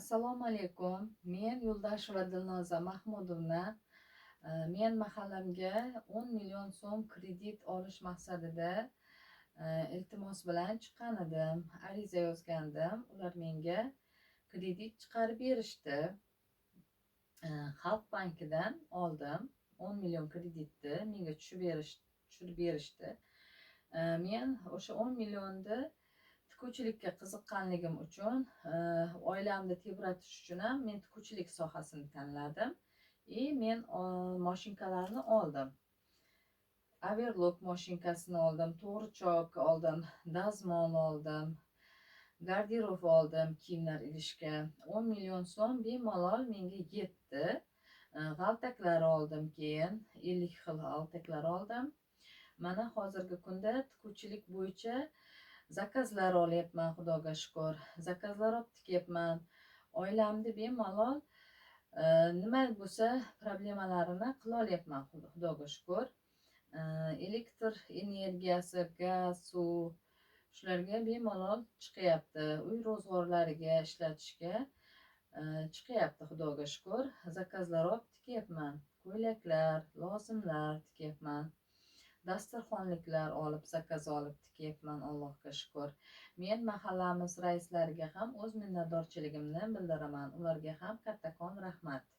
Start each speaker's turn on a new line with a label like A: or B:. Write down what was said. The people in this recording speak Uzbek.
A: Assalomu alaykum. Men Yo'ldasheva Dilnoza Mahmudovna. Men mahallamga 10 million so'm kredit olish maqsadida iltimos bilan chiqqan edim. Ariza yozgandim. Ular menga kredit chiqarib berishdi. Xalq bankidan oldim. 10 million kreditni menga tushirib berishdi. Men o'sha 10 millionni tikuvchilikka qiziqqanligim uchun oilamni tebratish uchun ham men tikuvchilik sohasini tanladim. Men mashinkalarni oldim. Overlock mashinkasini oldim, to'g'richoq oldim, dazmol oldim, garderob oldim kiyimlar ilishga. 10 million so'm bemalol menga yetdi. G'altaklar oldim, keyin 50 xil g'altaklar oldim. Mana hozirgi kunda tikuvchilik bo'yicha zakazlar olyapman, xudoga shukur. Zakazlar olib tikyapman. Oilamni bemalol nima bo'lsa problemalarini qila olyapman, xudoga shukur. Elektr energiyasi, gaz, suv shularga bemalol chiqyapti. Uy ro'zg'orlariga ishlatishga chiqyapti, xudoga shukur. Zakazlar olib tikyapman. Ko'ylaklar, lozimlar tikyapman. Dasturxonliklar olib, zakaz olib tikyapman, Allohga shukur. Men mahallamiz raislariga ham o'z minnatdorchiligimni bildiraman. Ularga ham kattakon rahmat.